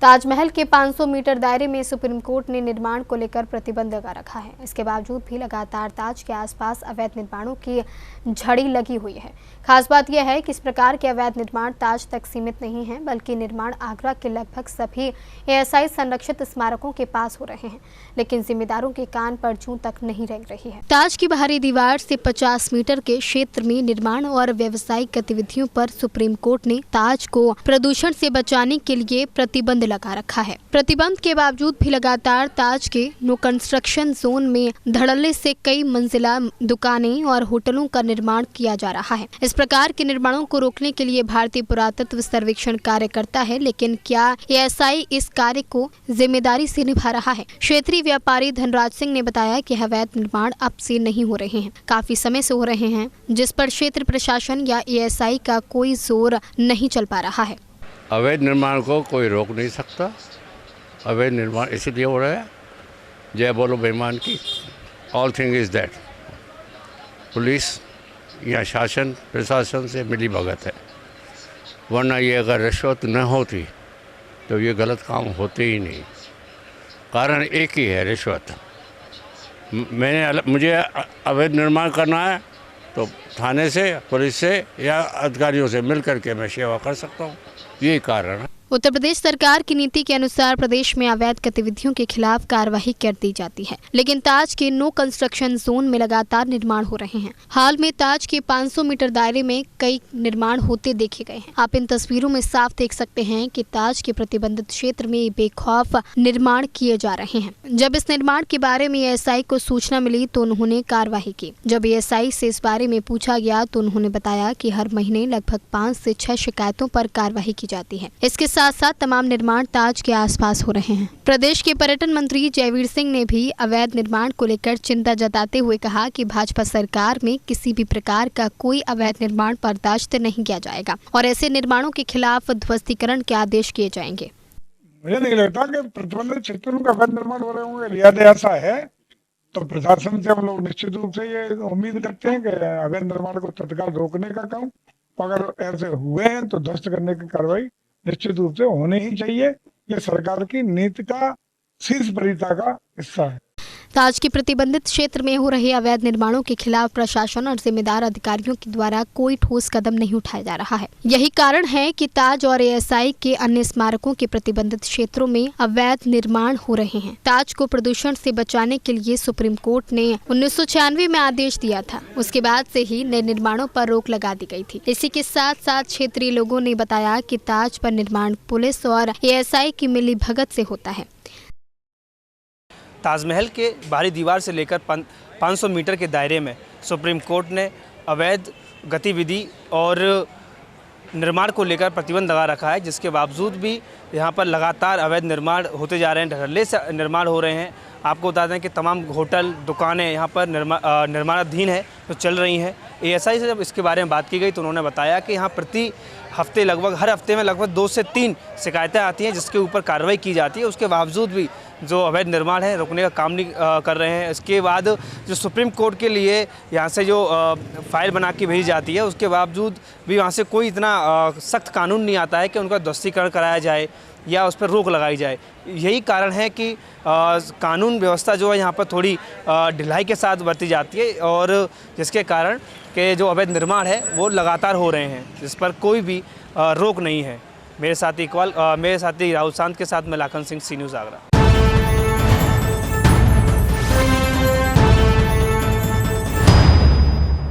ताजमहल के 500 मीटर दायरे में सुप्रीम कोर्ट ने निर्माण को लेकर प्रतिबंध लगा रखा है। इसके बावजूद भी लगातार ताज के आसपास अवैध निर्माणों की झड़ी लगी हुई है। खास बात यह है कि इस प्रकार के अवैध निर्माण ताज तक सीमित नहीं है, बल्कि निर्माण आगरा के लगभग सभी एएसआई संरक्षित स्मारकों के पास हो रहे हैं, लेकिन जिम्मेदारों के कान पर जूं तक नहीं रेंग रही है। ताज की बाहरी दीवार से 50 मीटर के क्षेत्र में निर्माण और व्यावसायिक गतिविधियों पर सुप्रीम कोर्ट ने ताज को प्रदूषण से बचाने के लिए प्रतिबंध लगा रखा है। प्रतिबंध के बावजूद भी लगातार ताज के नो कंस्ट्रक्शन जोन में धड़ल्ले से कई मंजिला दुकानें और होटलों का निर्माण किया जा रहा है। इस प्रकार के निर्माणों को रोकने के लिए भारतीय पुरातत्व सर्वेक्षण कार्य करता है, लेकिन क्या एएसआई इस कार्य को जिम्मेदारी से निभा रहा है? क्षेत्रीय व्यापारी धनराज सिंह ने बताया कि अवैध निर्माण अब से नहीं हो रहे हैं, काफी समय से हो रहे हैं, जिस पर क्षेत्र प्रशासन या एएसआई का कोई जोर नहीं चल पा रहा है। अवैध निर्माण को कोई रोक नहीं सकता। अवैध निर्माण इसीलिए हो रहा है, जय बोलो बेईमान की। All thing is that police या शासन प्रशासन से मिली भगत है, वरना ये अगर रिश्वत न होती तो ये गलत काम होते ही नहीं। कारण एक ही है, रिश्वत। मुझे अवैध निर्माण करना है तो थाने से, पुलिस से या अधिकारियों से मिल करके मैं सेवा कर सकता हूँ, यही कारण है। उत्तर प्रदेश सरकार की नीति के अनुसार प्रदेश में अवैध गतिविधियों के खिलाफ कार्रवाई कर दी जाती है, लेकिन ताज के नो कंस्ट्रक्शन जोन में लगातार निर्माण हो रहे हैं। हाल में ताज के 500 मीटर दायरे में कई निर्माण होते देखे गए हैं। आप इन तस्वीरों में साफ देख सकते हैं कि ताज के प्रतिबंधित क्षेत्र में बेखौफ निर्माण किए जा रहे हैं। जब इस निर्माण के बारे में एएसआई को सूचना मिली तो उन्होंने कार्रवाई की। जब एएसआई से इस बारे में पूछा गया तो उन्होंने बताया कि हर महीने लगभग 5 से 6 शिकायतों पर कार्रवाई की जाती है। इसके साथ साथ तमाम निर्माण ताज के आसपास हो रहे हैं। प्रदेश के पर्यटन मंत्री जयवीर सिंह ने भी अवैध निर्माण को लेकर चिंता जताते हुए कहा कि भाजपा सरकार में किसी भी प्रकार का कोई अवैध निर्माण बर्दाश्त नहीं किया जाएगा और ऐसे निर्माणों के खिलाफ ध्वस्तीकरण के आदेश किए जाएंगे। मुझे नहीं लगता कि प्रतिबंधित क्षेत्रों का अवैध निर्माण हो रहे होंगे। यदि ऐसा है तो प्रशासन से हम लोग निश्चित रूप से ये उम्मीद करते हैं कि अवैध निर्माण को तत्काल रोकने का काम, अगर ऐसे हुए हैं तो ध्वस्त करने की कार्रवाई निश्चित रूप से होने ही चाहिए। यह सरकार की नीति का शीर्ष प्रियता का हिस्सा है। ताज के प्रतिबंधित क्षेत्र में हो रहे अवैध निर्माणों के खिलाफ प्रशासन और जिम्मेदार अधिकारियों के द्वारा कोई ठोस कदम नहीं उठाया जा रहा है। यही कारण है कि ताज और एएसआई के अन्य स्मारकों के प्रतिबंधित क्षेत्रों में अवैध निर्माण हो रहे हैं। ताज को प्रदूषण से बचाने के लिए सुप्रीम कोर्ट ने 1996 में आदेश दिया था। उसके बाद से ही नए निर्माणों पर रोक लगा दी गई थी। इसी के साथ साथ क्षेत्रीय लोगों ने बताया कि ताज पर निर्माण पुलिस और एएसआई की मिलीभगत से होता है। ताजमहल के बाहरी दीवार से लेकर 500 मीटर के दायरे में सुप्रीम कोर्ट ने अवैध गतिविधि और निर्माण को लेकर प्रतिबंध लगा रखा है, जिसके बावजूद भी यहाँ पर लगातार अवैध निर्माण होते जा रहे हैं, धड़ल्ले से निर्माण हो रहे हैं। आपको बता दें कि तमाम होटल, दुकानें यहाँ पर निर्माणाधीन है तो चल रही हैं। एएसआई से जब इसके बारे में बात की गई तो उन्होंने बताया कि यहाँ प्रति हफ्ते हर हफ्ते में लगभग 2 से 3 शिकायतें आती हैं, जिसके ऊपर कार्रवाई की जाती है। उसके बावजूद भी जो अवैध निर्माण है रोकने का काम नहीं कर रहे हैं। इसके बाद जो सुप्रीम कोर्ट के लिए यहाँ से जो फाइल बना के भेजी जाती है, उसके बावजूद भी वहाँ से कोई इतना सख्त कानून नहीं आता है कि उनका ध्वस्तीकरण कराया जाए या उस पर रोक लगाई जाए। यही कारण है कि कानून व्यवस्था जो है यहाँ पर थोड़ी ढिलाई के साथ बरती जाती है और जिसके कारण के जो अवैध निर्माण है वो लगातार हो रहे हैं, जिस पर कोई भी रोक नहीं है। मेरे साथी राहुल शांत के साथ मैं लाखन सिंह, सी न्यूज़ आगरा।